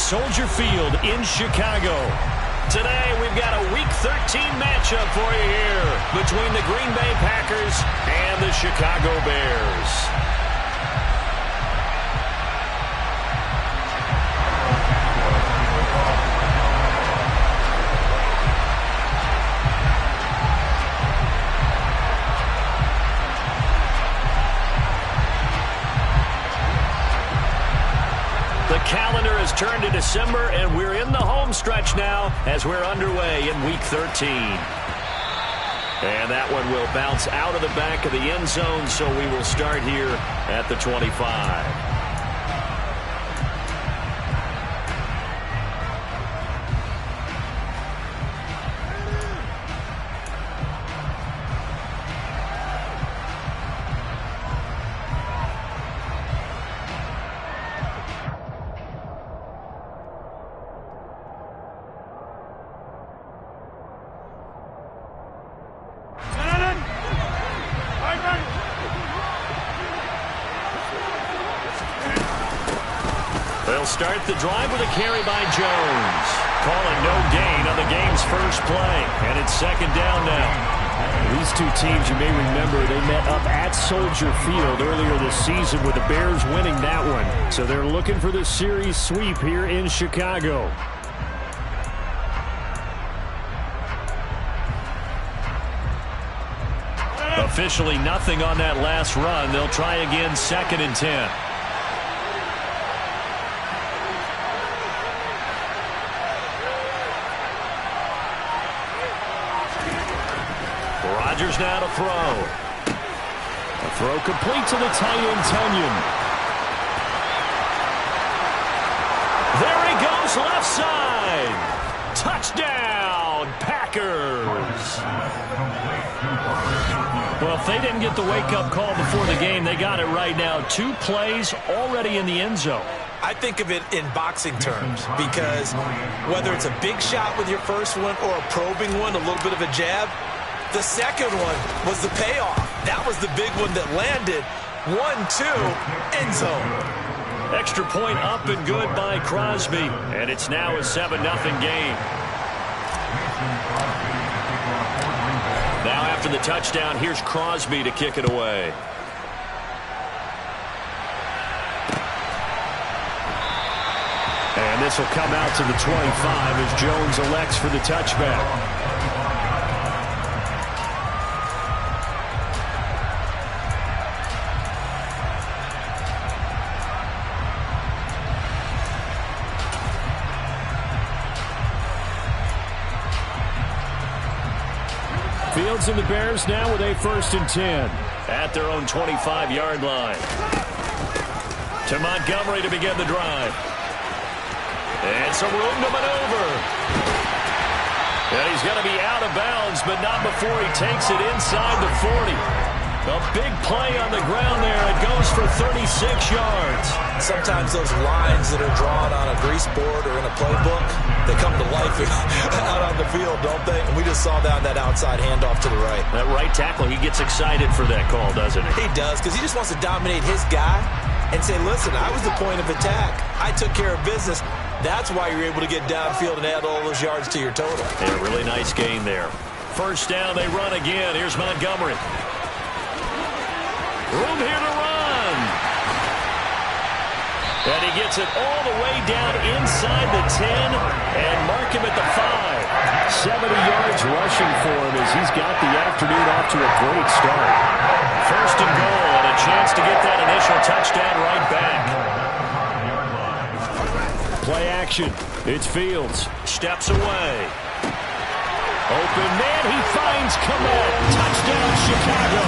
Soldier Field in Chicago. Today, we've got a Week 13 matchup for you here between the Green Bay Packers and the Chicago Bears. Calendar has turned to December, and we're in the home stretch now as we're underway in Week 13. And that one will bounce out of the back of the end zone, so we will start here at the 25. They'll start the drive with a carry by Jones. Calling no gain on the game's first play. And it's second down now. These two teams, you may remember, they met up at Soldier Field earlier this season with the Bears winning that one. So they're looking for the series sweep here in Chicago. Officially nothing on that last run. They'll try again, 2nd and 10. Rodgers now to throw. A throw complete to the tight end, Tonyan. There he goes, left side. Touchdown, Packers. Well, if they didn't get the wake-up call before the game, they got it right now. 2 plays already in the end zone. I think of it in boxing terms because whether it's a big shot with your first one or a probing one, a little bit of a jab, the second one was the payoff. That was the big one that landed. 1-2, end zone. Extra point up and good by Crosby. And it's now a 7-0 game. Now after the touchdown, here's Crosby to kick it away. And this will come out to the 25 as Jones elects for the touchback. Fields and the Bears now with a 1st and 10. At their own 25-yard line. To Montgomery to begin the drive. And some room to maneuver. And he's going to be out of bounds, but not before he takes it inside the 40. A big play on the ground there. It goes for 36 yards. Sometimes those lines that are drawn on a grease board or in a playbook, they come to life out on the field, don't they? And we just saw that outside handoff to the right. That right tackle, he gets excited for that call, doesn't he? He does, because he just wants to dominate his guy and say, listen, I was the point of attack. I took care of business. That's why you're able to get downfield and add all those yards to your total. Yeah, really nice gain there. First down, they run again. Here's Montgomery. Room here to run. And he gets it all the way down inside the 10 and mark him at the 5. 70 yards rushing for him as he's got the afternoon off to a great start. First and goal and a chance to get that initial touchdown right back. Play action. It's Fields. Steps away. Open man. He finds Kmet. Touchdown, Chicago.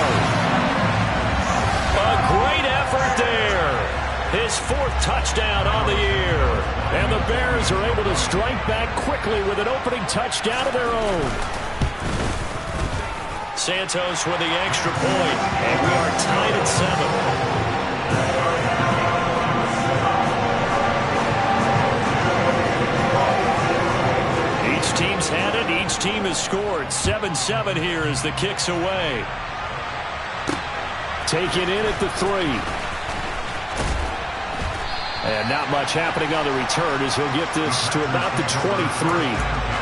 A great effort there. His 4th touchdown on the year. And the Bears are able to strike back quickly with an opening touchdown of their own. Santos with the extra point. And we are tied at 7. Each team's had it. Each team has scored. 7-7 here as the kick's away. Taken in at the 3. And not much happening on the return as he'll get this to about the 23.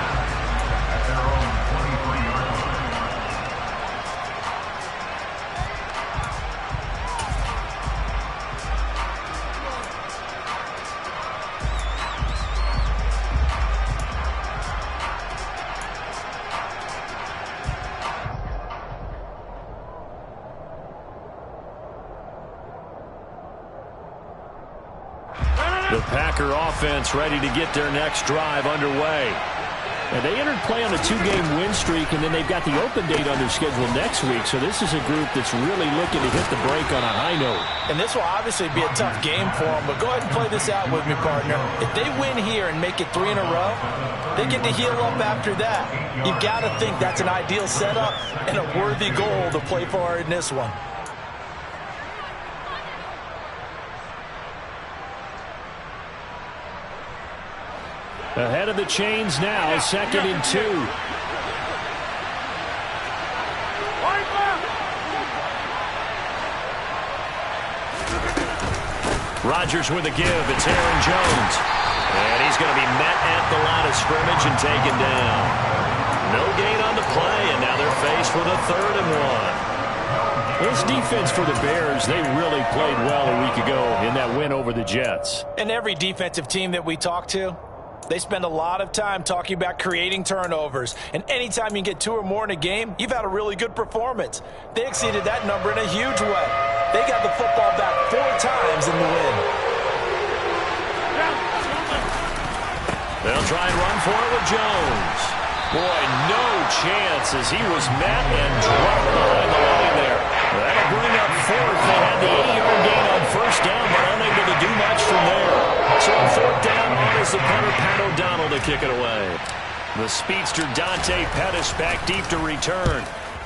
The Packer offense ready to get their next drive underway. And they entered play on a 2-game win streak, and then they've got the open date on their schedule next week. So this is a group that's really looking to hit the break on a high note. And this will obviously be a tough game for them, but go ahead and play this out with me, partner. If they win here and make it 3 in a row, they get to heal up after that. You've got to think that's an ideal setup and a worthy goal to play for in this one. Ahead of the chains now, 2nd and 2. Rodgers with a give. It's Aaron Jones. And he's going to be met at the line of scrimmage and taken down. No gain on the play, and now they're faced with a 3rd and 1. This defense for the Bears, they really played well a week ago in that win over the Jets. And every defensive team that we talk to, they spend a lot of time talking about creating turnovers. And anytime you get 2 or more in a game, you've had a really good performance. They exceeded that number in a huge way. They got the football back 4 times in the win. They'll try and run for it with Jones. Boy, no chance as he was met and dropped behind the line there. That'll bring up 4th. They had the 80-yard gain on 1st down, but unable to do much from there. So on 4th down, is the punter Pat O'Donnell to kick it away. The speedster Dante Pettis back deep to return.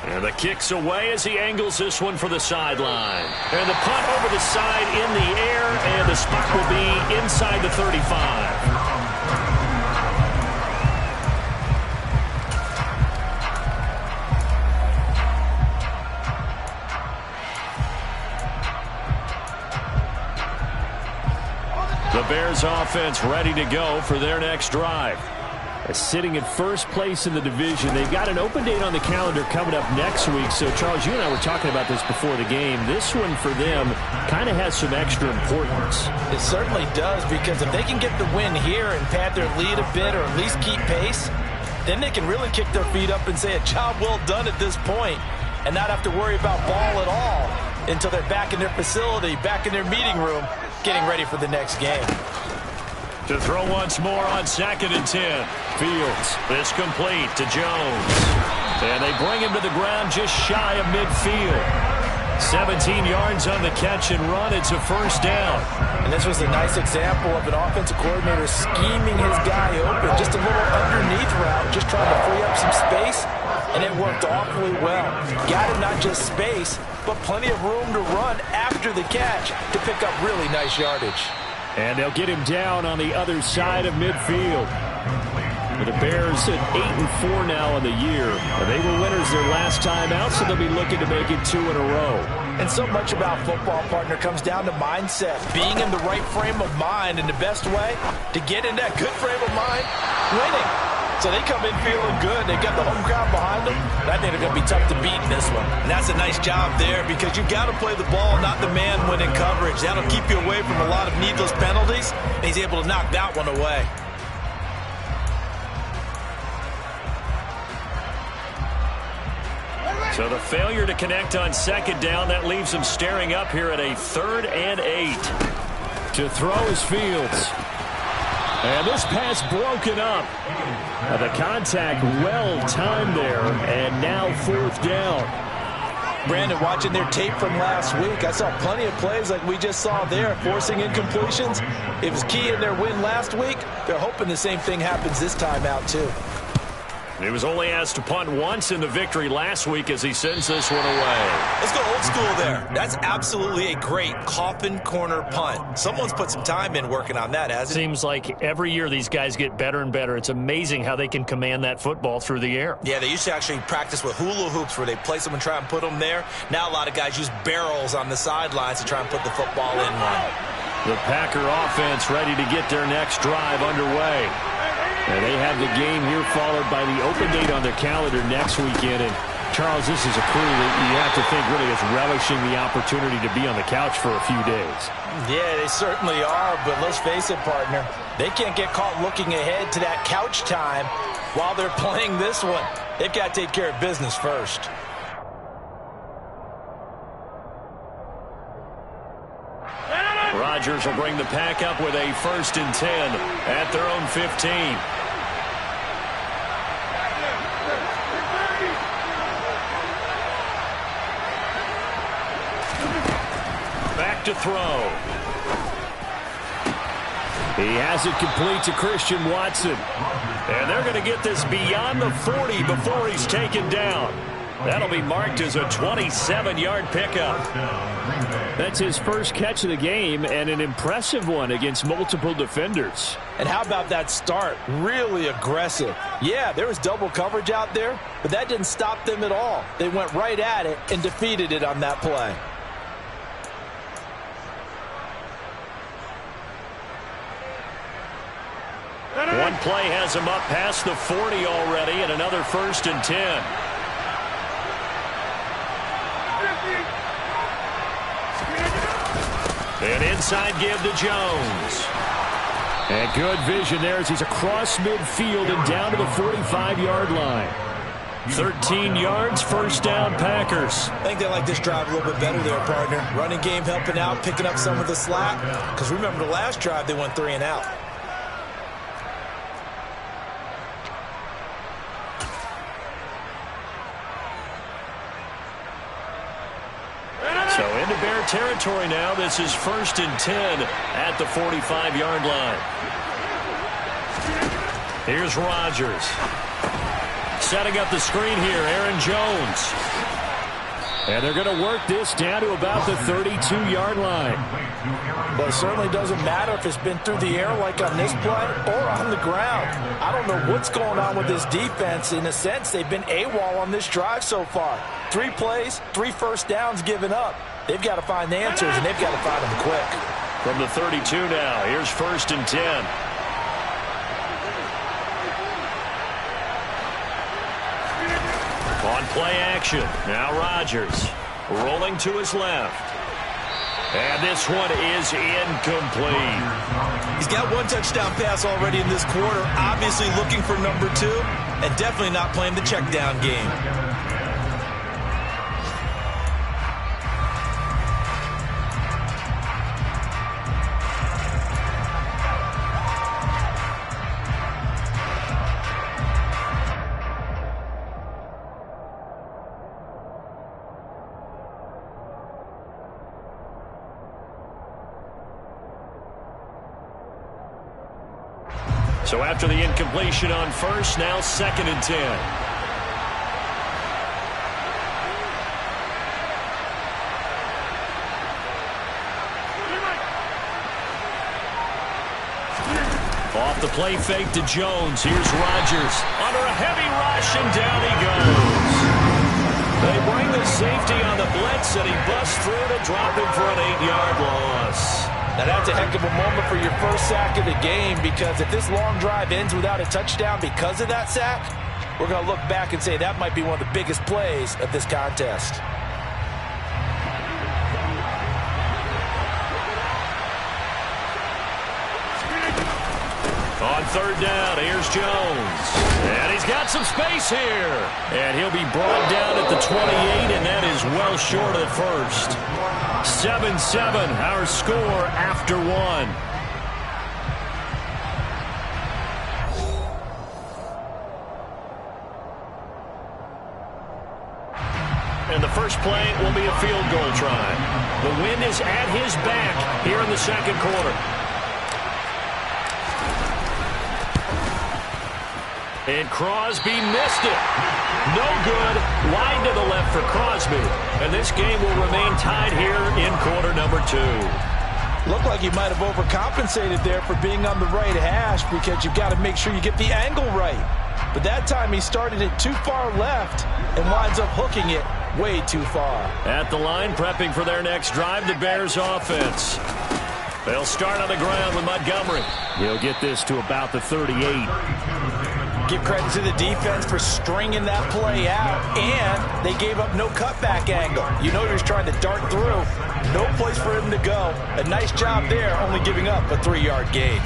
And the kick's away as he angles this one for the sideline. And the punt over the side in the air, and the spot will be inside the 35. The Bears offense ready to go for their next drive. Sitting in first place in the division. They've got an open date on the calendar coming up next week. So, Charles, you and I were talking about this before the game. This one for them kind of has some extra importance. It certainly does, because if they can get the win here and pad their lead a bit or at least keep pace, then they can really kick their feet up and say a job well done at this point and not have to worry about ball at all until they're back in their facility, back in their meeting room, getting ready for the next game. To throw once more on 2nd and 10. Fields. This complete to Jones. And they bring him to the ground just shy of midfield. 17 yards on the catch and run. It's a 1st down. And this was a nice example of an offensive coordinator scheming his guy open. Just a little underneath route, just trying to free up some space. And it worked awfully well. Got him not just space, but plenty of room to run after the catch to pick up really nice yardage. And they'll get him down on the other side of midfield. The Bears at 8-4 now in the year. They were winners their last time out, so they'll be looking to make it 2 in a row. And so much about football, partner, comes down to mindset. Being in the right frame of mind, and the best way to get in that good frame of mind, winning. So they come in feeling good. They've got the home crowd behind them. I think they're going to be tough to beat in this one. And that's a nice job there, because you've got to play the ball, not the man when in coverage. That'll keep you away from a lot of needless penalties. And he's able to knock that one away. So the failure to connect on 2nd down, that leaves them staring up here at a 3rd and 8. To throw is Fields. And this pass broken up. The contact well timed there, and now 4th down. Brandon, watching their tape from last week, I saw plenty of plays like we just saw there, forcing incompletions. It was key in their win last week. They're hoping the same thing happens this time out, too. He was only asked to punt once in the victory last week as he sends this one away. Let's go old school there. That's absolutely a great coffin corner punt. Someone's put some time in working on that, hasn't it? Seems like every year these guys get better and better. It's amazing how they can command that football through the air. Yeah, they used to actually practice with hula hoops where they place them and try and put them there. Now a lot of guys use barrels on the sidelines to try and put the football in one. The Packer offense ready to get their next drive underway. And they have the game here followed by the open date on their calendar next weekend. And Charles, this is a crew that you have to think really is relishing the opportunity to be on the couch for a few days. Yeah, they certainly are, but let's face it, partner. They can't get caught looking ahead to that couch time while they're playing this one. They've got to take care of business first. Rodgers will bring the Pack up with a 1st and 10 at their own 15. Back to throw. He has it complete to Christian Watson. And they're going to get this beyond the 40 before he's taken down. That'll be marked as a 27-yard pickup. That's his first catch of the game and an impressive one against multiple defenders. And how about that start? Really aggressive. Yeah, there was double coverage out there, but that didn't stop them at all. They went right at it and defeated it on that play. One play has him up past the 40 already, and another 1st and 10. An inside give to Jones. And good vision there as he's across midfield and down to the 45-yard line. 13 yards, 1st down, Packers. I think they like this drive a little bit better there, partner. Running game helping out, picking up some of the slack. Because remember the last drive, they went 3 and out. So into Bear territory now. This is 1st and 10 at the 45-yard line. Here's Rodgers. Setting up the screen here, Aaron Jones. And they're going to work this down to about the 32-yard line. Well, it certainly doesn't matter if it's been through the air like on this play or on the ground. I don't know what's going on with this defense. In a sense, they've been AWOL on this drive so far. 3 plays, 3 first downs given up. They've got to find the answers, and they've got to find them quick. From the 32 now, here's 1st and 10. On play action, now Rodgers rolling to his left. And this one is incomplete. He's got 1 touchdown pass already in this quarter, obviously looking for number 2, and definitely not playing the check down game. So after the incompletion on 1st, now 2nd and 10. Off the play fake to Jones. Here's Rodgers under a heavy rush, and down he goes. They bring the safety on the blitz, and he busts through to drop him for an 8-yard loss. Now that's a heck of a moment for your first sack of the game, because if this long drive ends without a touchdown because of that sack, we're going to look back and say that might be one of the biggest plays of this contest. On 3rd down, here's Jones. And he's got some space here. And he'll be brought down at the 28, and that is well short of the 1st. 7-7, our score after 1. And the first play will be a field goal try. The wind is at his back here in the 2nd quarter. And Crosby missed it. No good. Wide to the left for Crosby. And this game will remain tied here in quarter number 2. Looked like he might have overcompensated there for being on the right hash, because you've got to make sure you get the angle right. But that time he started it too far left and winds up hooking it way too far. At the line, prepping for their next drive, the Bears offense. They'll start on the ground with Montgomery. He'll get this to about the 38. Give credit to the defense for stringing that play out, and they gave up no cutback angle. You know he was trying to dart through. No place for him to go. A nice job there, only giving up a 3-yard gain.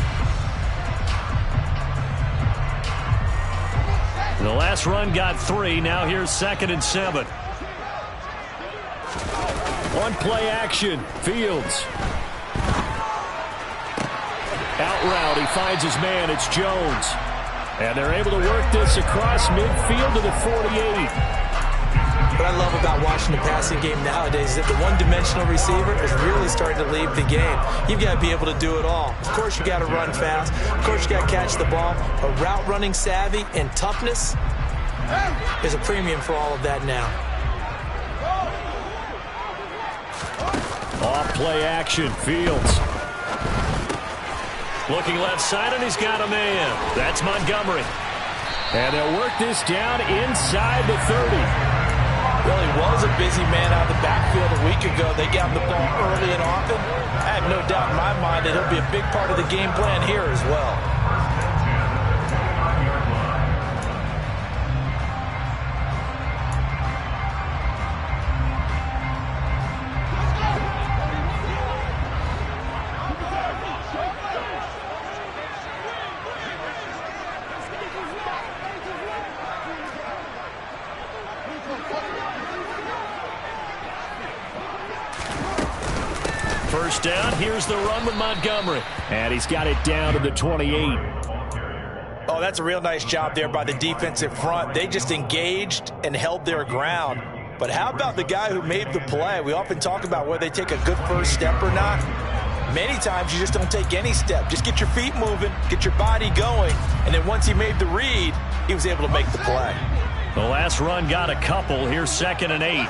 The last run got 3. Now here's 2nd and 7. One play action. Fields. Out route. He finds his man. It's Jones. And they're able to work this across midfield to the 48. What I love about watching the passing game nowadays is that the one-dimensional receiver is really starting to leave the game. You've got to be able to do it all. Of course, you got to run fast. Of course, you got to catch the ball. But route running savvy and toughness is a premium for all of that now. Off play action. Fields. Looking left side, and he's got a man. That's Montgomery. And they'll work this down inside the 30. Really was a busy man out of the backfield a week ago. They got him the ball early and often. I have no doubt in my mind that he'll be a big part of the game plan here as well. First down, here's the run with Montgomery. And he's got it down to the 28. Oh, that's a real nice job there by the defensive front. They just engaged and held their ground. But how about the guy who made the play? We often talk about whether they take a good first step or not. Many times you just don't take any step. Just get your feet moving, get your body going, and then once he made the read, he was able to make the play. The last run got a couple. Here's 2nd and 8.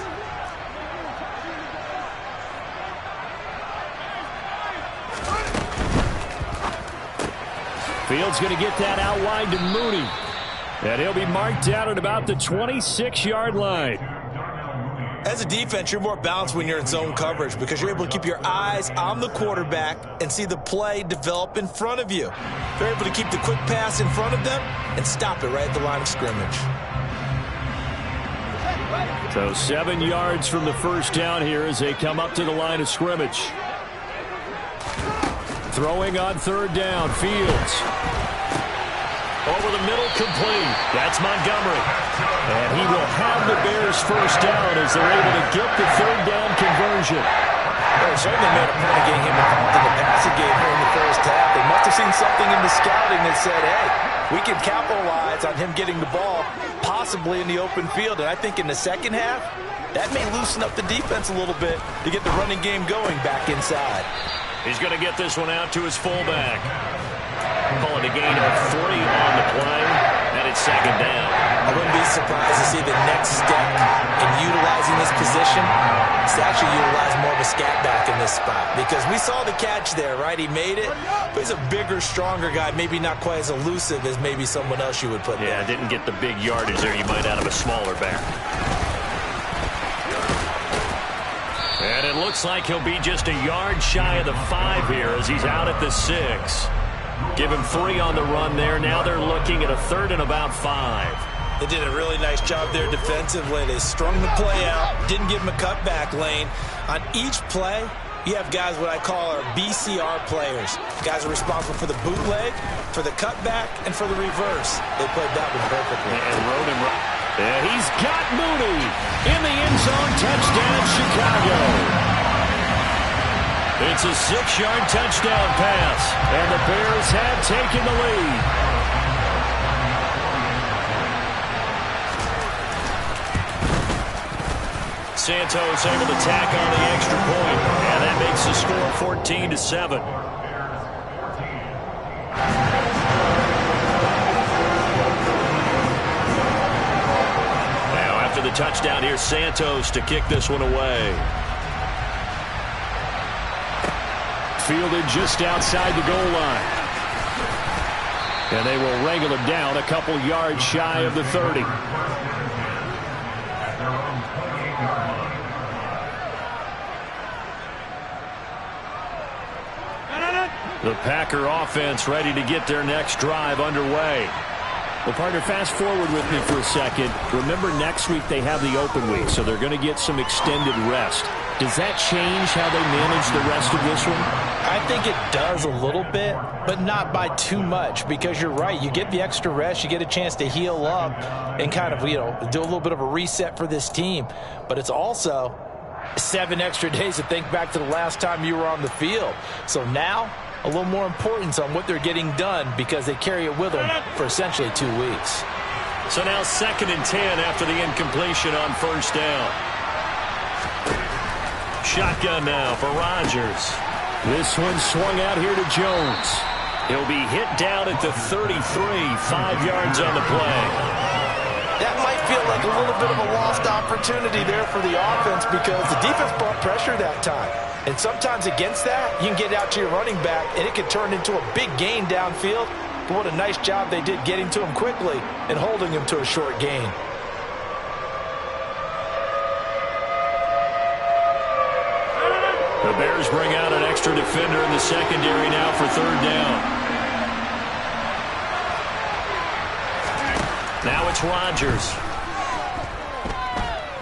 Fields going to get that out wide to Mooney. And he'll be marked down at about the 26-yard line. As a defense, you're more balanced when you're in zone coverage because you're able to keep your eyes on the quarterback and see the play develop in front of you. They're able to keep the quick pass in front of them and stop it right at the line of scrimmage. So 7 yards from the first down here as they come up to the line of scrimmage. Throwing on 3rd down, Fields. Over the middle, complete. That's Montgomery. And he will have the Bears first down as they're able to get the 3rd down conversion. They certainly made a point of getting him involved in the passing game here in the first half. They must have seen something in the scouting that said, hey, we can capitalize on him getting the ball possibly in the open field. And I think in the second half, that may loosen up the defense a little bit to get the running game going back inside. He's going to get this one out to his fullback. Calling a gain of 40 on the play, and it's 2nd down. I wouldn't be surprised to see the next step in utilizing this position is to actually utilize more of a scat back in this spot. Because we saw the catch there, right? He made it, but he's a bigger, stronger guy, maybe not quite as elusive as maybe someone else you would put there. Yeah, didn't get the big yardage there you might out of a smaller back. And it looks like he'll be just a yard shy of the 5 here as he's out at the 6. Give him 3 on the run there. Now they're looking at a 3rd and about 5. They did a really nice job there defensively. They strung the play out, didn't give him a cutback lane. On each play, you have guys what I call our BCR players. Guys are responsible for the bootleg, for the cutback, and for the reverse. They played that one perfectly. And rode him right. And he's got Mooney in the end zone. Touchdown, Chicago. It's a 6-yard touchdown pass. And the Bears have taken the lead. Santos able to tack on the extra point. And that makes the score 14-7. The touchdown here, Santos to kick this one away. Fielded just outside the goal line. And they will wrangle him down a couple yards shy of the 30. The Packer offense ready to get their next drive underway. Well, partner, fast forward with me for a second. Remember, next week they have the open week, so they're going to get some extended rest. Does that change how they manage the rest of this one? I think it does a little bit, but not by too much, because you're right. You get the extra rest. You get a chance to heal up and kind of, do a little bit of a reset for this team. But it's also 7 extra days to think back to the last time you were on the field. So now, a little more importance on what they're getting done because they carry it with them for essentially 2 weeks. So now 2nd and 10 after the incompletion on first down. Shotgun now for Rodgers. This one swung out here to Jones. He'll be hit down at the 33, 5 yards on the play. That might feel like a little bit of a lost opportunity there for the offense because the defense brought pressure that time. And sometimes against that, you can get out to your running back, and it can turn into a big gain downfield. But what a nice job they did getting to him quickly and holding him to a short gain. The Bears bring out an extra defender in the secondary now for 3rd down. Now it's Rodgers.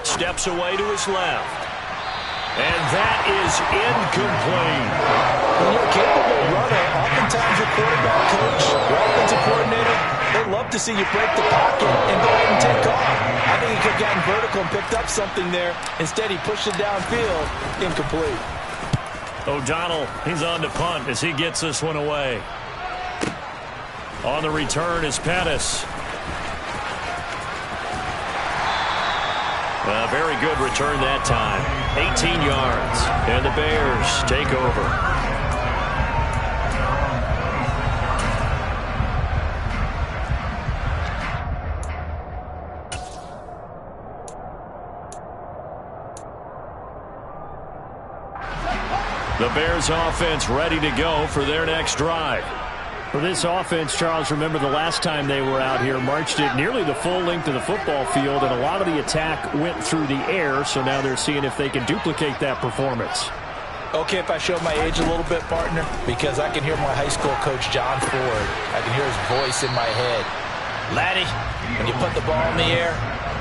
Steps away to his left. And that is incomplete. When you're a capable runner, oftentimes your quarterback coach, your offensive coordinator, they love to see you break the pocket and go ahead and take off. I think he could have gotten vertical and picked up something there. Instead, he pushed it downfield, incomplete. O'Donnell, he's on to punt as he gets this one away. On the return is Pettis. A very good return that time. 18 yards. And the Bears take over. The Bears offense ready to go for their next drive. For this offense, Charles, remember the last time they were out here, marched it nearly the full length of the football field, and a lot of the attack went through the air, so now they're seeing if they can duplicate that performance. Okay, if I show my age a little bit, partner, because I can hear my high school coach, John Ford. I can hear his voice in my head. Laddie, when you put the ball in the air,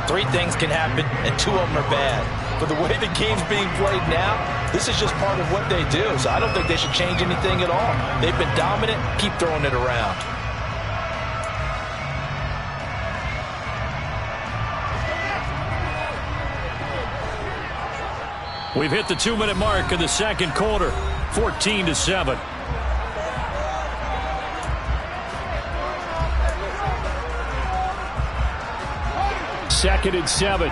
3 things can happen, and 2 of them are bad. But the way the game's being played now, this is just part of what they do. So I don't think they should change anything at all. They've been dominant. Keep throwing it around. We've hit the 2-minute mark of the second quarter. 14-7. Second and 7.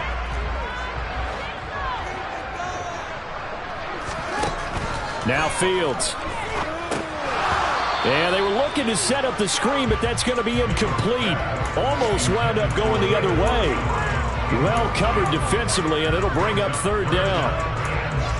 Now Fields. And they were looking to set up the screen, but that's going to be incomplete. Almost wound up going the other way. Well covered defensively, and it'll bring up 3rd down.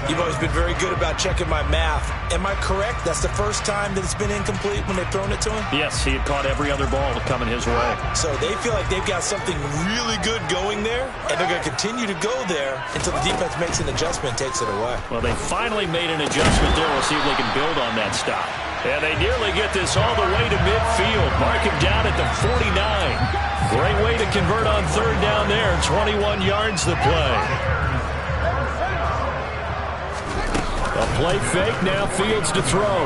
You've always been very good about checking my math. Am I correct? That's the first time that it's been incomplete when they've thrown it to him? Yes, he had caught every other ball coming his way. So they feel like they've got something really good going there, and they're going to continue to go there until the defense makes an adjustment and takes it away. Well, they finally made an adjustment there. We'll see if they can build on that stop. And they nearly get this all the way to midfield. Mark him down at the 49. Great way to convert on 3rd down there. 21 yards to play. A play fake, now Fields to throw.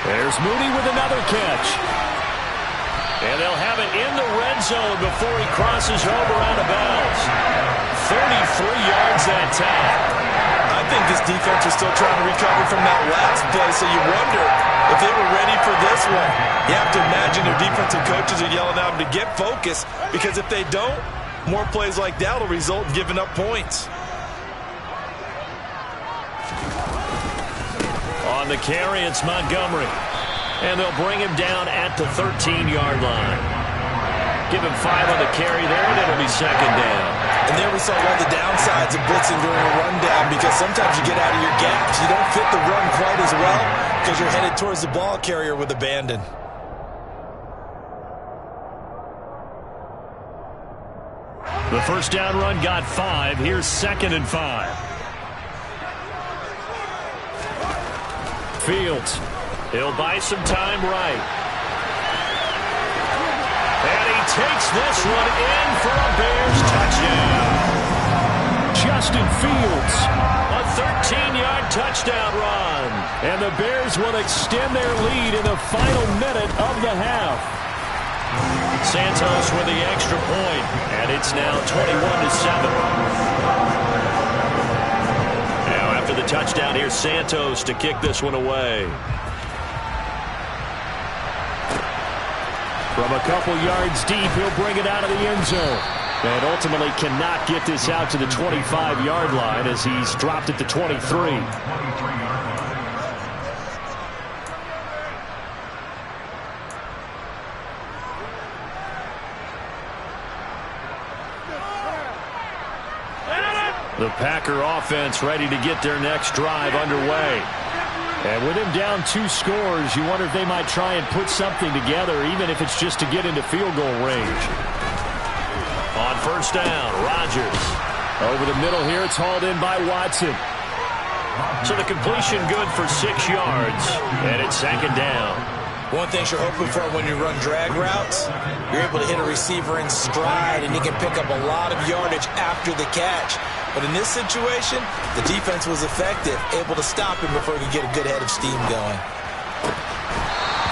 There's Mooney with another catch. And they'll have it in the red zone before he crosses over out of bounds. 33 yards that time. I think this defense is still trying to recover from that last play, so you wonder if they were ready for this one. You have to imagine their defensive coaches are yelling at them to get focused, because if they don't, more plays like that will result in giving up points. On the carry, it's Montgomery. And they'll bring him down at the 13-yard line. Give him 5 on the carry there, and it'll be 2nd down. And there we saw one of the downsides of blitzing during a rundown, because sometimes you get out of your gaps. You don't fit the run quite as well because you're headed towards the ball carrier with abandon. The first down run got 5. Here's 2nd and 5. Fields. He'll buy some time right. And he takes this one in for a Bears touchdown. Justin Fields, a 13-yard touchdown run. And the Bears will extend their lead in the final minute of the half. Santos with the extra point, and it's now 21-7. Now after the touchdown, here's Santos to kick this one away. From a couple yards deep, he'll bring it out of the end zone. And ultimately cannot get this out to the 25-yard line as he's dropped it to 23. The Packer offense ready to get their next drive underway. And with him down 2 scores, you wonder if they might try and put something together, even if it's just to get into field goal range. On first down, Rodgers. Over the middle here, it's hauled in by Watson. So the completion good for 6 yards, and it's second down. One thing you're hoping for when you run drag routes, you're able to hit a receiver in stride, and he can pick up a lot of yardage after the catch. But in this situation, the defense was effective, able to stop him before he could get a good head of steam going.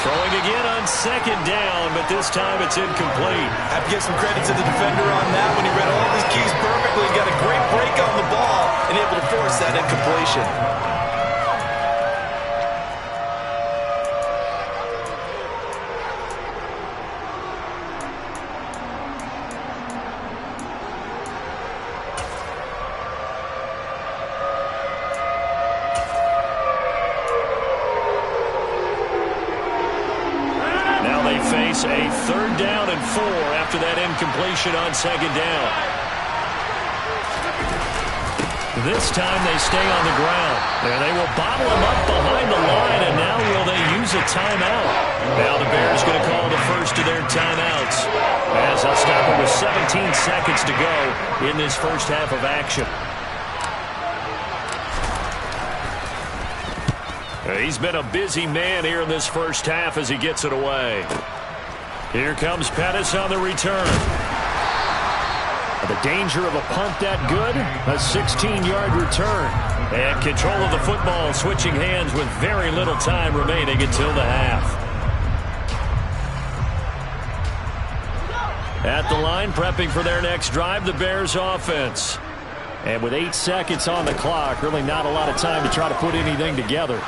Throwing again on second down, but this time it's incomplete. I have to give some credit to the defender on that when he read all of his keys perfectly. He got a great break on the ball and able to force that incompletion. Face a 3rd down and 4 after that incompletion on second down. This time they stay on the ground. And they will bottle him up behind the line, and now will they use a timeout? Now the Bears going to call the first of their timeouts as they'll stop it with 17 seconds to go in this first half of action. He's been a busy man here in this first half as he gets it away. Here comes Pettis on the return. The danger of a punt that good, a 16-yard return. And control of the football switching hands with very little time remaining until the half. At the line, prepping for their next drive, the Bears offense. And with 8 seconds on the clock, really not a lot of time to try to put anything together.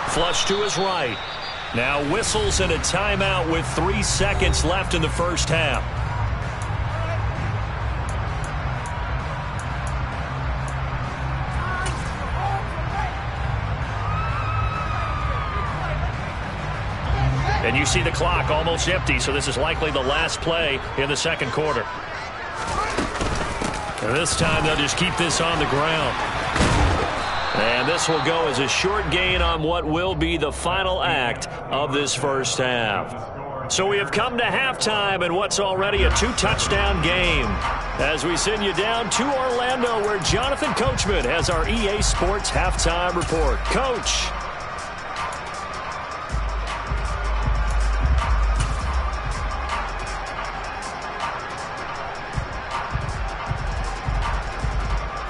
Flush to his right. Now whistles and a timeout with 3 seconds left in the first half. And you see the clock almost empty, so this is likely the last play in the second quarter. And this time they'll just keep this on the ground. And this will go as a short gain on what will be the final act of this first half. So we have come to halftime in what's already a 2-touchdown game. As we send you down to Orlando, where Jonathan Coachman has our EA Sports halftime report. Coach.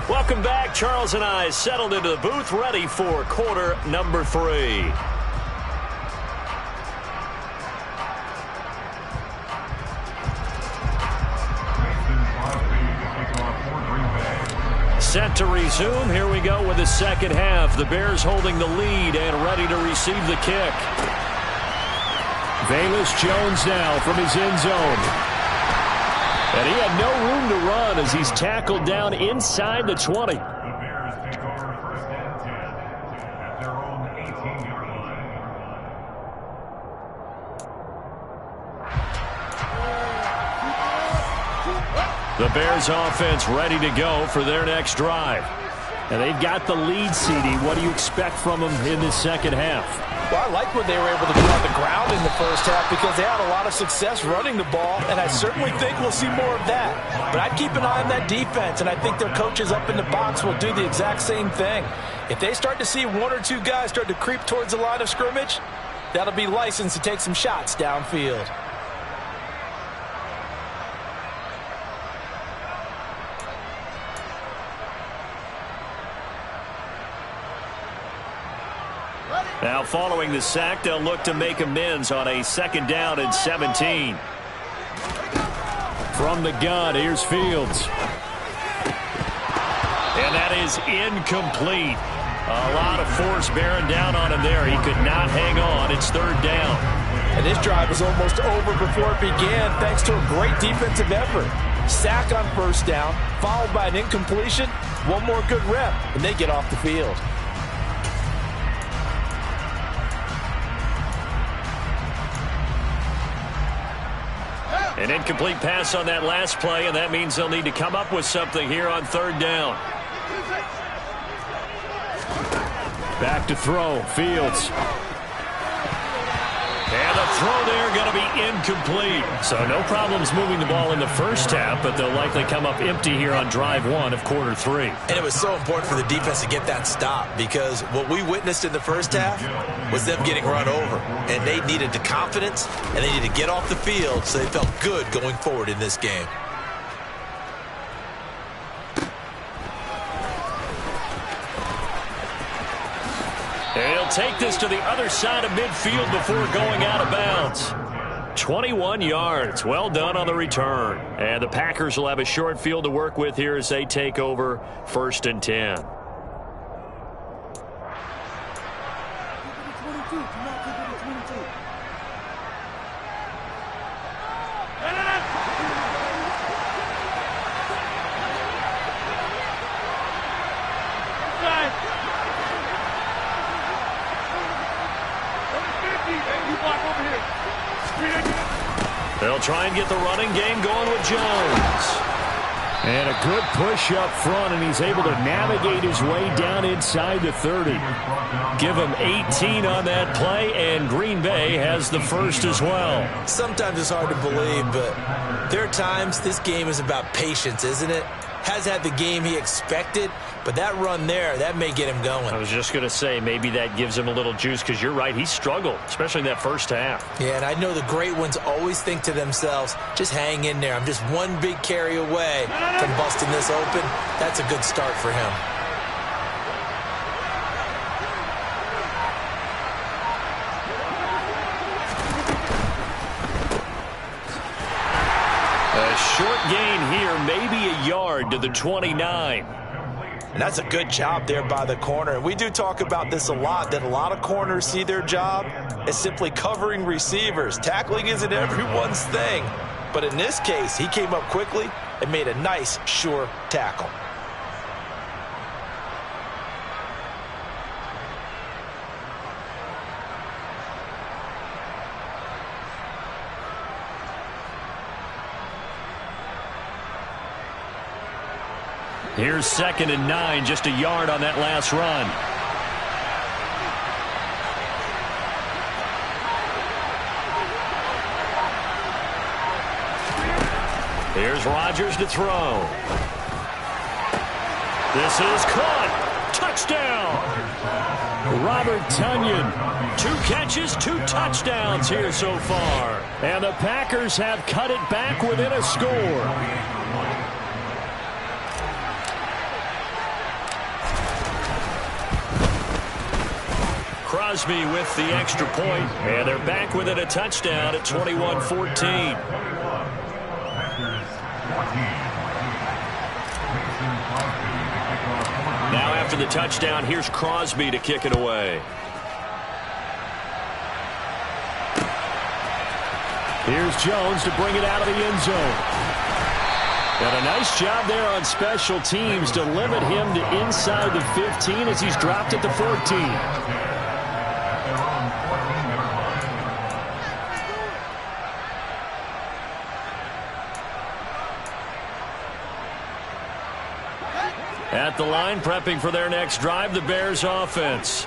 Welcome back. Charles and I settled into the booth, ready for quarter number 3. Set to resume. Here we go with the second half. The Bears holding the lead and ready to receive the kick. Velus Jones now from his end zone. And he had no room to run as he's tackled down inside the 20. The Bears offense ready to go for their next drive. And they've got the lead, CD. What do you expect from them in the second half? Well, I like what they were able to do on the ground in the first first half because they had a lot of success running the ball, and I certainly think we'll see more of that. But I'd keep an eye on that defense, and I think their coaches up in the box will do the exact same thing. If they start to see one or two guys start to creep towards the line of scrimmage, that'll be licensed to take some shots downfield. Now following the sack, they'll look to make amends on a 2nd down and 17. From the gun, here's Fields. And that is incomplete. A lot of force bearing down on him there. He could not hang on. It's 3rd down. And this drive was almost over before it began thanks to a great defensive effort. Sack on 1st down, followed by an incompletion. One more good rep, and they get off the field. An incomplete pass on that last play, and that means they'll need to come up with something here on 3rd down. Back to throw, Fields. And the throw there going to be incomplete. So no problems moving the ball in the first half, but they'll likely come up empty here on drive 1 of quarter 3. And it was so important for the defense to get that stop because what we witnessed in the first half was them getting run over. And they needed the confidence, and they needed to get off the field so they felt good going forward in this game. And he'll take this to the other side of midfield before going out of bounds. 21 yards. Well done on the return. And the Packers will have a short field to work with here as they take over 1st and 10. They'll try and get the running game going with Jones. And a good push up front, and he's able to navigate his way down inside the 30. Give him 18 on that play, and Green Bay has the first as well. Sometimes it's hard to believe, but there are times this game is about patience, isn't it? Has had the game he expected, but that run there, that may get him going. I was just going to say, maybe that gives him a little juice, because you're right, he struggled, especially in that first half. Yeah, and I know the great ones always think to themselves, just hang in there. I'm just one big carry away from busting this open. That's a good start for him. A short gain here, maybe a yard to the 29. And that's a good job there by the corner. And we do talk about this a lot, that a lot of corners see their job as simply covering receivers. Tackling isn't everyone's thing. But in this case, he came up quickly and made a nice, sure tackle. Here's 2nd and 9, just a yard on that last run. Here's Rodgers to throw. This is caught. Touchdown. Robert Tonyan. 2 catches, 2 touchdowns here so far. And the Packers have cut it back within a score. Crosby with the extra point, and they're back within a touchdown at 21-14. Now after the touchdown, here's Crosby to kick it away. Here's Jones to bring it out of the end zone. And a nice job there on special teams to limit him to inside the 15 as he's dropped at the 14. At the line, prepping for their next drive, the Bears offense.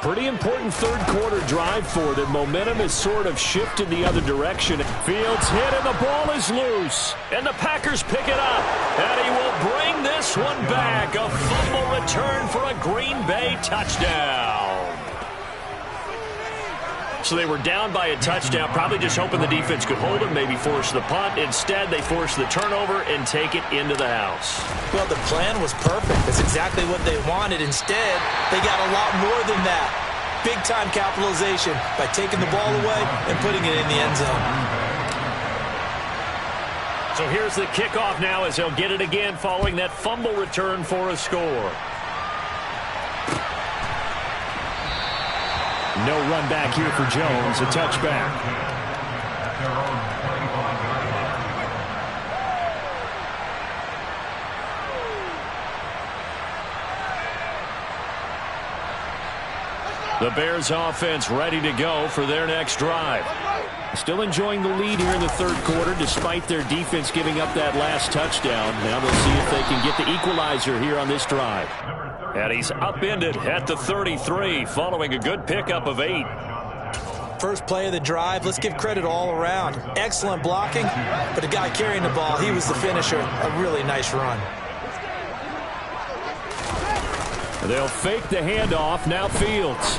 pretty important third-quarter drive for them. Momentum has sort of shifted the other direction. Fields hit, and the ball is loose. And the Packers pick it up. And he will bring this one back. A fumble return for a Green Bay touchdown. So they were down by a touchdown, probably just hoping the defense could hold it, maybe force the punt. Instead, they force the turnover and take it into the house. Well, the plan was perfect. That's exactly what they wanted. Instead, they got a lot more than that. Big-time capitalization by taking the ball away and putting it in the end zone. So here's the kickoff now as they'll get it again following that fumble return for a score. No run back here for Jones, a touchback. The Bears offense ready to go for their next drive. Still enjoying the lead here in the third quarter despite their defense giving up that last touchdown. Now they'll see if they can get the equalizer here on this drive. And he's upended at the 33 following a good pickup of 8. First play of the drive, let's give credit all around. Excellent blocking, but the guy carrying the ball, he was the finisher. A really nice run. They'll fake the handoff. Now Fields.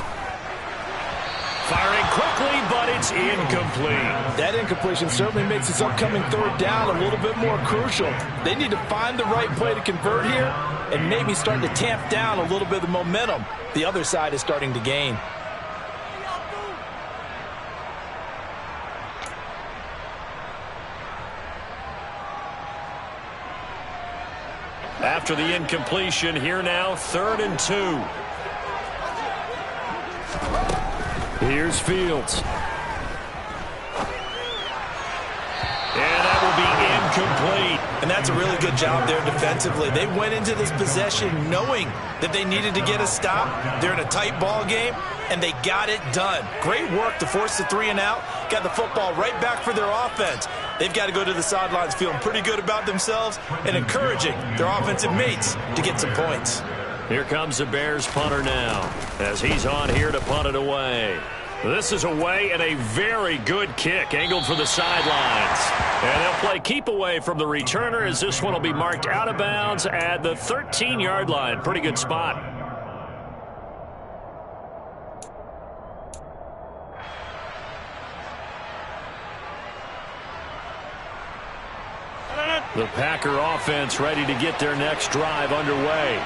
Firing quickly, but it's incomplete. That incompletion certainly makes this upcoming third down a little bit more crucial. They need to find the right play to convert here and maybe start to tamp down a little bit of the momentum the other side is starting to gain. After the incompletion, here now, 3rd and 2. Here's Fields. And that will be incomplete. And that's a really good job there defensively. They went into this possession knowing that they needed to get a stop. They're in a tight ball game, and they got it done. Great work to force the 3 and out. Got the football right back for their offense. They've got to go to the sidelines feeling pretty good about themselves and encouraging their offensive mates to get some points. Here comes the Bears punter now as he's on here to punt it away. This is away and a very good kick angled for the sidelines. And they'll play keep away from the returner as this one will be marked out of bounds at the 13-yard line. Pretty good spot. The Packer offense ready to get their next drive underway.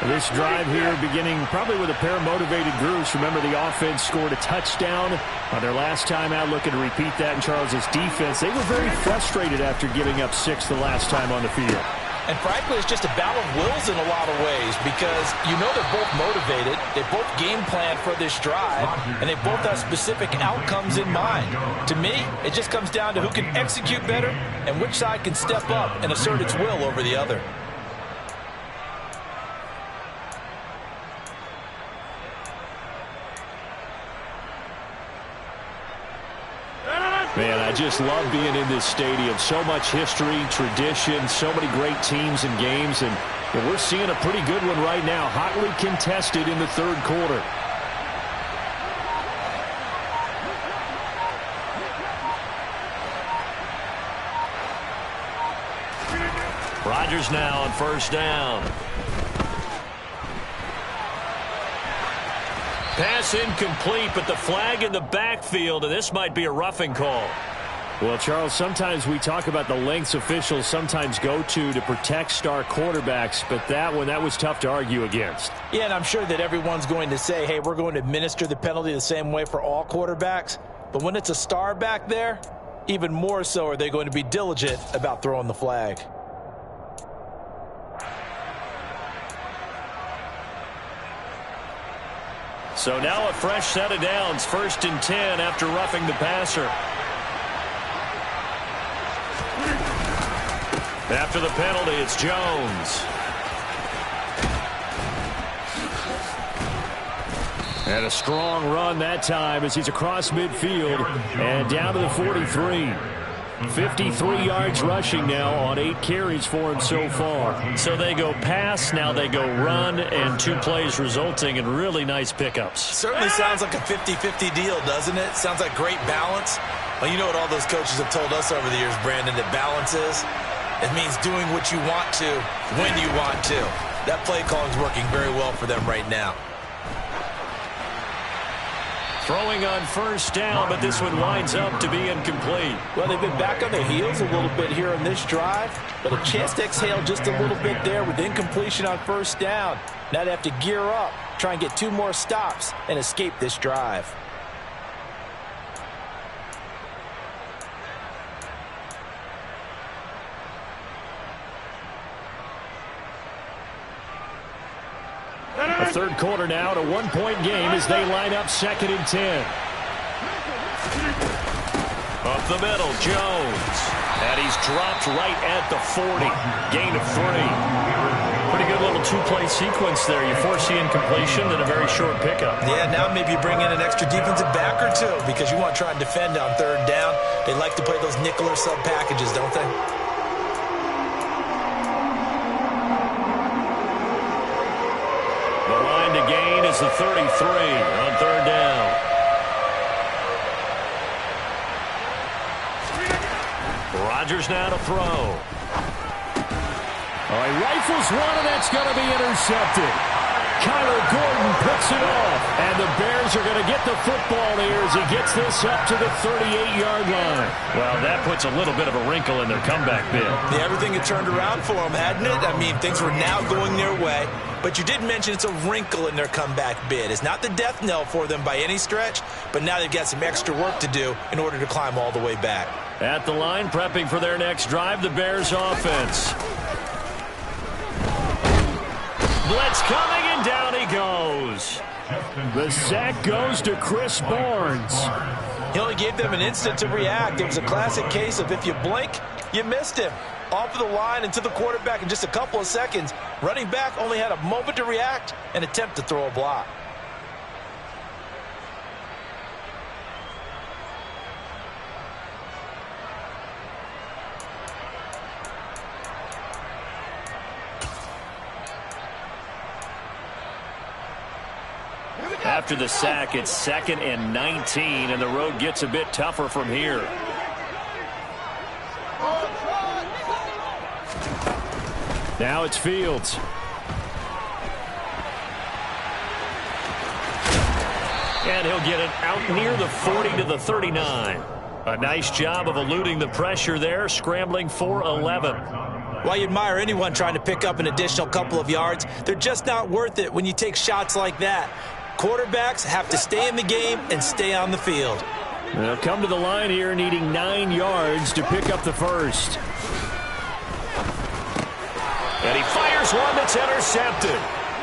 This drive here beginning probably with a pair of motivated groups. Remember, the offense scored a touchdown on their last time out, looking to repeat that in Charles's defense. They were very frustrated after giving up 6 the last time on the field. And frankly, it's just a battle of wills in a lot of ways because you know they're both motivated, they both game plan for this drive, and they both have specific outcomes in mind. To me, it just comes down to who can execute better and which side can step up and assert its will over the other. Man, I just love being in this stadium. So much history, tradition, so many great teams and games, and we're seeing a pretty good one right now, hotly contested in the third quarter. Rodgers now on first down. Pass incomplete, but the flag in the backfield, and this might be a roughing call. Well, Charles, sometimes we talk about the lengths officials sometimes go to protect star quarterbacks, but that was tough to argue against. Yeah, and I'm sure that everyone's going to say, hey, we're going to administer the penalty the same way for all quarterbacks. But when it's a star back there, even more so are they going to be diligent about throwing the flag. So now a fresh set of downs, 1st and 10 after roughing the passer. After the penalty, it's Jones. And a strong run that time as he's across midfield and down to the 43. 53 yards rushing now on 8 carries for him so far. So they go pass, now they go run, and 2 plays resulting in really nice pickups. Certainly sounds like a 50-50 deal, doesn't it? Sounds like great balance. Well, you know what all those coaches have told us over the years, Brandon, that balance is? It means doing what you want to when you want to. That play calling is working very well for them right now. Throwing on first down, but this one winds up to be incomplete. Well, they've been back on their heels a little bit here on this drive, but a chance to exhale just a little bit there with incompletion on first down. Now they have to gear up, try and get 2 more stops, and escape this drive. A third quarter now at a 1-point game as they line up 2nd and 10. Up the middle, Jones. And he's dropped right at the 40. Gain of 3. Pretty good little 2-play sequence there. You force the incompletion, then a very short pickup. Yeah, now maybe you bring in an extra defensive back or 2 because you want to try and defend on 3rd down. They like to play those nickel or sub packages, don't they? The line to gain is the 33 on 3rd down. Rodgers now to throw. He rifles one, and that's going to be intercepted. Kyler Gordon picks it off, and the Bears are going to get the football here as he gets this up to the 38-yard line. Well, that puts a little bit of a wrinkle in their comeback bid. Yeah, everything had turned around for them, hadn't it? I mean, things were now going their way. But you did mention it's a wrinkle in their comeback bid. It's not the death knell for them by any stretch, but now they've got some extra work to do in order to climb all the way back. At the line, prepping for their next drive, the Bears offense. Blitz coming, and down he goes. The sack goes to Chris Barnes. He only gave them an instant to react. It was a classic case of if you blink, you missed him. Off of the line and to the quarterback in just a couple of seconds. Running back only had a moment to react and attempt to throw a block. After the sack, it's 2nd and 19, and the road gets a bit tougher from here. Now it's Fields. And he'll get it out near the 40 to the 39. A nice job of eluding the pressure there, scrambling for 11. While you admire anyone trying to pick up an additional couple of yards, they're just not worth it when you take shots like that. Quarterbacks have to stay in the game and stay on the field. They'll come to the line here needing 9 yards to pick up the first. And he fires one that's intercepted.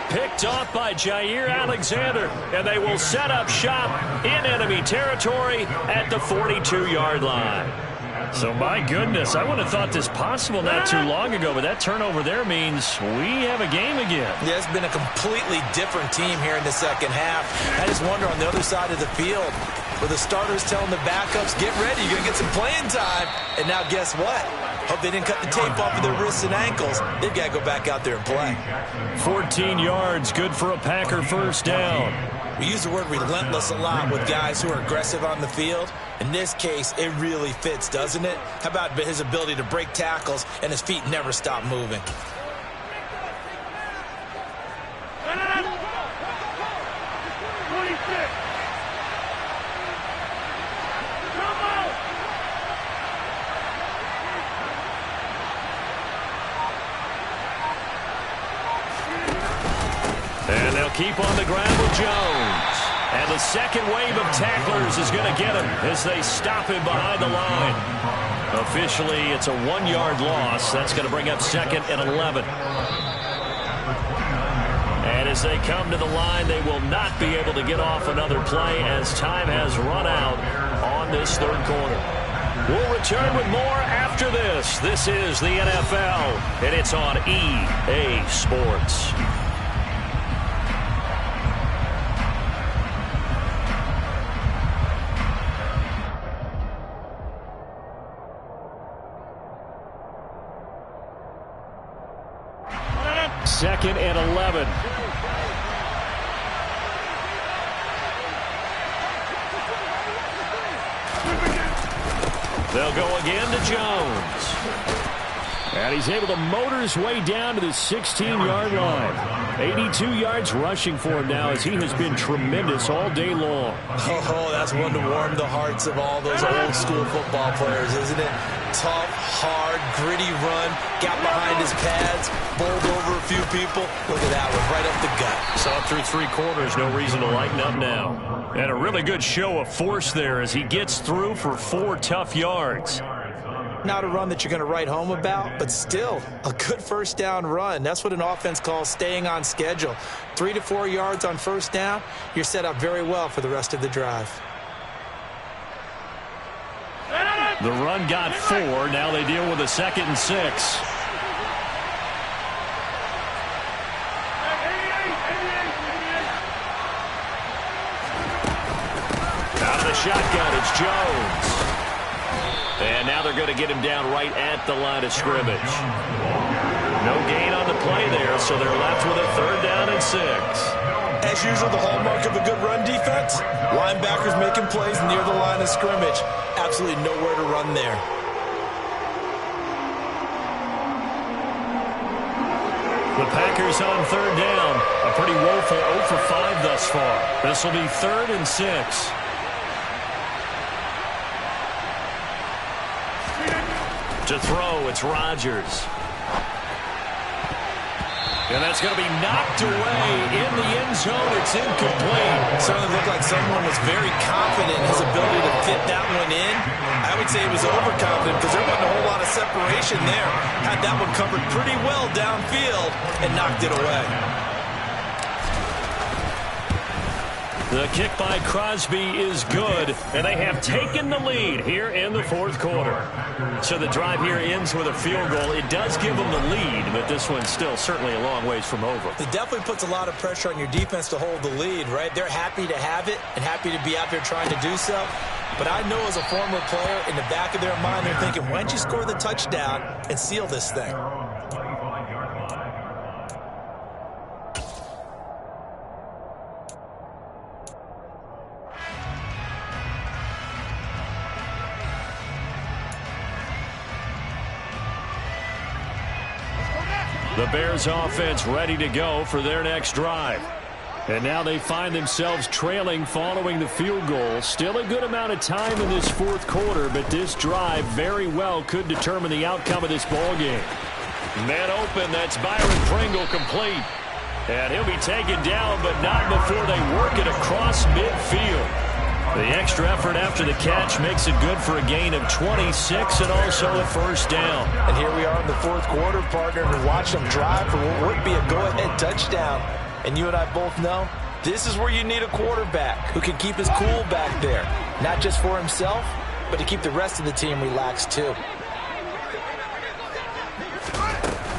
Picked off by Jair Alexander, and they will set up shop in enemy territory at the 42-yard line. So, my goodness, I wouldn't have thought this possible not too long ago, but that turnover there means we have a game again. Yeah, it's been a completely different team here in the second half. I just wonder on the other side of the field, where the starters telling the backups, get ready, you're going to get some playing time. And now guess what? Hope they didn't cut the tape off of their wrists and ankles. They've got to go back out there and play. 14 yards, good for a Packer first down. We use the word relentless a lot with guys who are aggressive on the field. In this case, it really fits, doesn't it? How about his ability to break tackles and his feet never stop moving? And they'll keep on the ground with Jones. And the second wave of tacklers is going to get him as they stop him behind the line. Officially, it's a 1-yard loss. That's going to bring up 2nd and 11. And as they come to the line, they will not be able to get off another play as time has run out on this third quarter. We'll return with more after this. This is the NFL, and it's on EA Sports. 2nd and 11. They'll go again to Jones. And he's able to motor his way down to the 16-yard line. 82 yards rushing for him now as he has been tremendous all day long. Oh, that's one to warm the hearts of all those old school football players, isn't it? Tough, hard, gritty run, got behind his pads, bowled over a few people. Look at that one, right up the gut. Saw it through 3 quarters, no reason to lighten up now. And a really good show of force there as he gets through for 4 tough yards. Not a run that you're going to write home about, but still a good first down run. That's what an offense calls staying on schedule. 3 to 4 yards on first down, you're set up very well for the rest of the drive. The run got 4. Now they deal with a 2nd and 6. Out of the shotgun, it's Jones. And now they're going to get him down right at the line of scrimmage. No gain on the play there, so they're left with a 3rd down and 6. As usual, the hallmark of a good run defense, linebackers making plays near the line of scrimmage. Absolutely nowhere to run there. The Packers on 3rd down. A pretty woeful 0 for 5 thus far. This will be 3rd and 6. To throw, it's Rodgers. And that's going to be knocked away in the end zone. It's incomplete. Certainly looked like someone was very confident in his ability to fit that one in. I would say he was overconfident because there wasn't a whole lot of separation there. Had that one covered pretty well downfield and knocked it away. The kick by Crosby is good, and they have taken the lead here in the 4th quarter. So the drive here ends with a field goal. It does give them the lead, but this one's still certainly a long ways from over. It definitely puts a lot of pressure on your defense to hold the lead, right? They're happy to have it and happy to be out there trying to do so. But I know as a former player, in the back of their mind, they're thinking, why don't you score the touchdown and seal this thing? The Bears offense ready to go for their next drive. And now they find themselves trailing following the field goal. Still a good amount of time in this 4th quarter, but this drive very well could determine the outcome of this ball game. Man open, that's Byron Pringle complete. And he'll be taken down, but not before they work it across midfield. The extra effort after the catch makes it good for a gain of 26 and also a 1st down. And here we are in the 4th quarter, partner, and watch them drive for what would be a go-ahead touchdown. And you and I both know this is where you need a quarterback who can keep his cool back there. Not just for himself, but to keep the rest of the team relaxed too.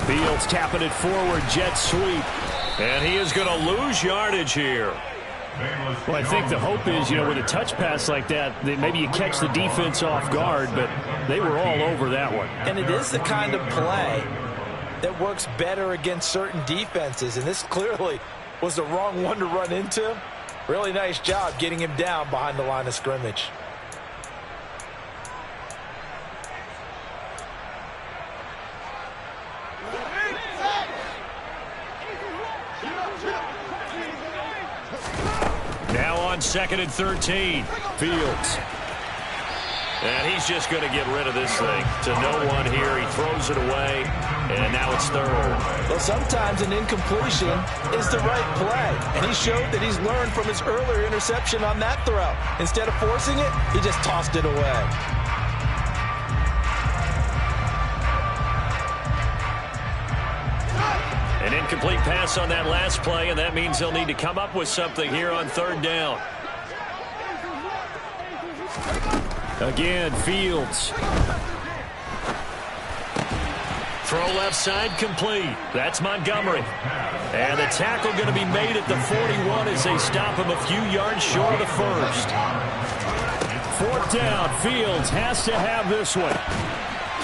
Fields tapping it forward, jet sweep. And he is going to lose yardage here. Well, I think the hope is, with a touch pass like that maybe you catch the defense off guard, but they were all over that one. And it is the kind of play that works better against certain defenses, and this clearly was the wrong one to run into. Really nice job getting him down behind the line of scrimmage. Now on 2nd and 13. Fields. And he's just going to get rid of this thing. To no one here. He throws it away. And now it's 3rd. Well, sometimes an incompletion is the right play. And he showed that he's learned from his earlier interception on that throw. Instead of forcing it, he just tossed it away. An incomplete pass on that last play, and that means they'll need to come up with something here on 3rd down. Again, Fields. Throw left side complete. That's Montgomery. And the tackle going to be made at the 41 as they stop him a few yards short of the 1st. 4th down. Fields has to have this one.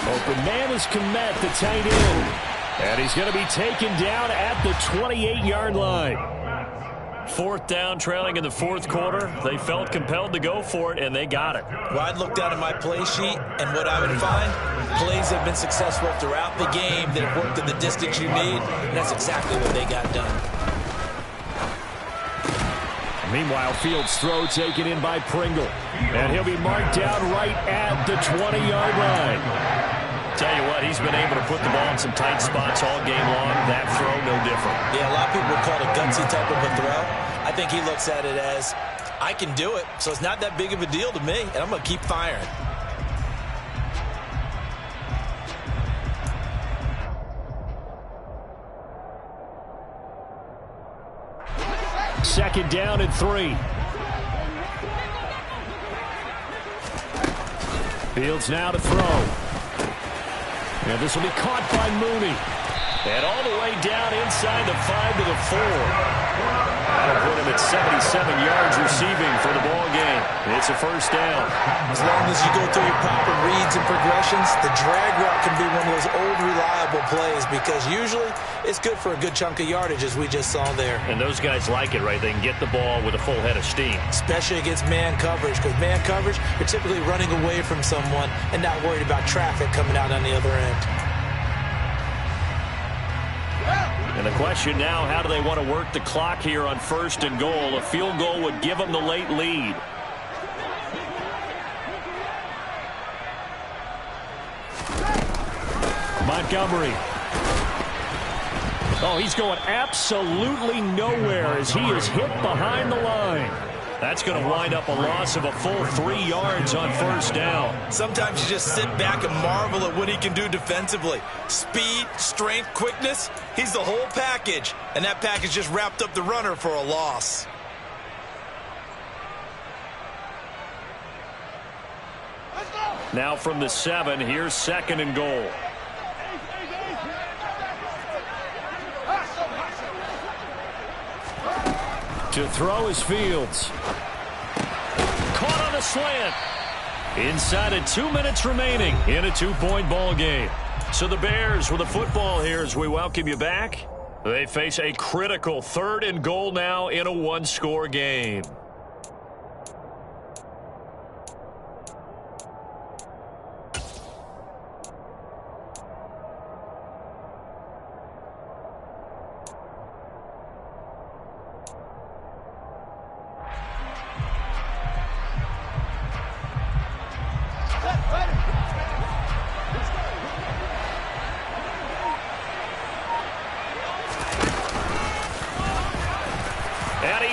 Open man is Kmet, the tight end. And he's going to be taken down at the 28-yard line. 4th down, trailing in the 4th quarter. They felt compelled to go for it, and they got it. Well, I'd look down at my play sheet, and what I would find, plays have been successful throughout the game that have worked in the distance you need, and that's exactly what they got done. Meanwhile, Fields' throw taken in by Pringle. And he'll be marked down right at the 20-yard line. Tell you what, he's been able to put the ball in some tight spots all game long. That throw, no different. Yeah, a lot of people would call it a gutsy type of a throw. I think he looks at it as, I can do it, so it's not that big of a deal to me, and I'm going to keep firing. Second down and 3. Fields now to throw. And this will be caught by Mooney. And all the way down inside the 5 to the 4. That'll put him at 77 yards receiving for the ball game. It's a first down. As long as you go through your proper reads and progressions, the drag route can be one of those old reliable plays because usually it's good for a good chunk of yardage as we just saw there. And those guys like it, right? They can get the ball with a full head of steam. Especially against man coverage, because man coverage, you're typically running away from someone and not worried about traffic coming out on the other end. And the question now, how do they want to work the clock here on 1st and goal? A field goal would give them the late lead. Montgomery. Oh, he's going absolutely nowhere as he is hit behind the line. That's going to wind up a loss of a full 3 yards on 1st down. Sometimes you just sit back and marvel at what he can do defensively. Speed, strength, quickness, he's the whole package. And that package just wrapped up the runner for a loss. Now from the 7, here's 2nd and goal. To throw is Fields. Caught on a slant. Inside of 2 minutes remaining in a 2-point ball game. So the Bears with the football here as we welcome you back. They face a critical 3rd and goal now in a 1-score game.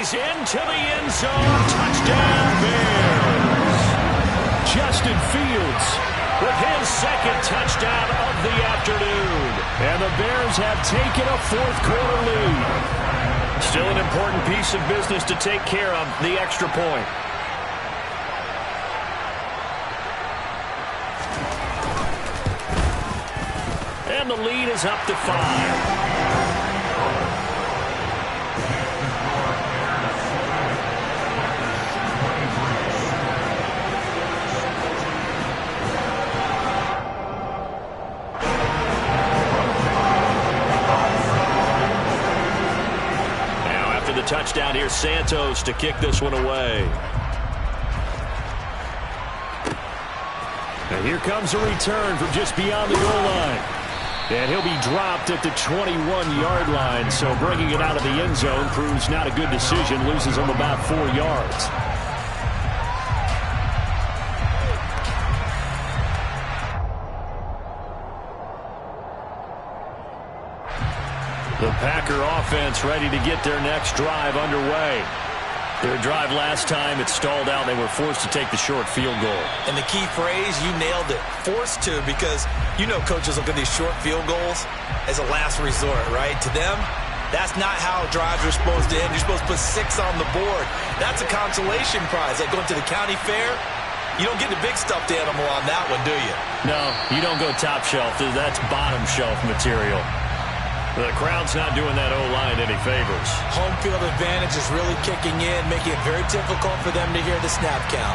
Into the end zone. Touchdown, Bears. Justin Fields with his 2nd touchdown of the afternoon. And the Bears have taken a 4th quarter lead. Still an important piece of business to take care of, the extra point. And the lead is up to 5. Touchdown here, Santos to kick this one away. And here comes a return from just beyond the goal line. And he'll be dropped at the 21-yard line, so bringing it out of the end zone proves not a good decision, loses him about 4 yards. The Packer offense ready to get their next drive underway. Their drive last time, it stalled out. They were forced to take the short field goal. And the key phrase, you nailed it, forced to, because you know coaches look at these short field goals as a last resort, right? To them, that's not how drives are supposed to end. You're supposed to put 6 on the board. That's a consolation prize. Like going to the county fair, you don't get the big stuffed animal on that one, do you? No, you don't go top shelf. That's bottom shelf material. The crowd's not doing that O-line any favors. Home field advantage is really kicking in, making it very difficult for them to hear the snap count.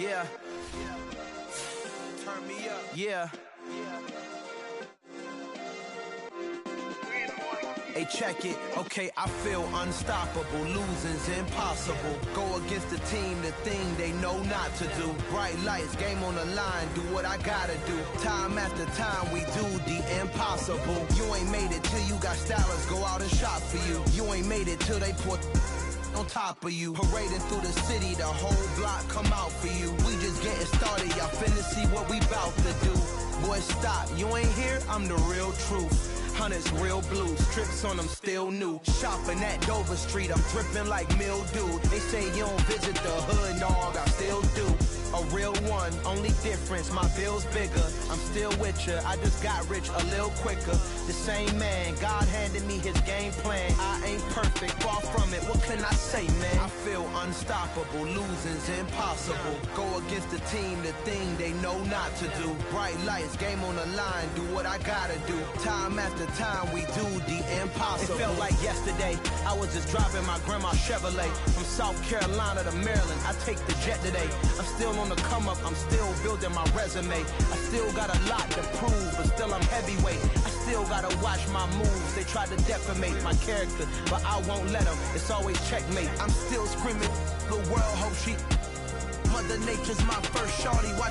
Yeah. Turn me up. Yeah. Hey, check it. Okay, I feel unstoppable. Losing's impossible. Go against the team, the thing they know not to do. Bright lights, game on the line, do what I gotta do. Time after time, we do the impossible. You ain't made it till you got stylists go out and shop for you. You ain't made it till they put on top of you. Parading through the city, the whole block come out for you. We just getting started, y'all finna see what we bout to do. Boy, stop, you ain't here, I'm the real truth. Hunters, real blues, strips on them still new. Shopping at Dover Street, I'm dripping like mildew. They say you don't visit the hood, dog, I still do. A real one, only difference, my bill's bigger. I'm still with ya, I just got rich a little quicker. The same man, God handed me his game plan. I ain't perfect, far from it, what can I say, man? I feel unstoppable, losing's impossible. Go against the team, the thing they know not to do. Bright lights, game on the line, do what I gotta do. Time after time, we do the impossible. It felt like yesterday, I was just driving my grandma's Chevrolet. From South Carolina to Maryland, I take the jet today. I'm still on the come up, I'm still building my resume. I still got a lot to prove, but still I'm heavyweight. I still gotta watch my moves. They try to defamate my character, but I won't let them. It's always checkmate. I'm still screaming, the world hope she. Mother Nature's my first shorty. Watch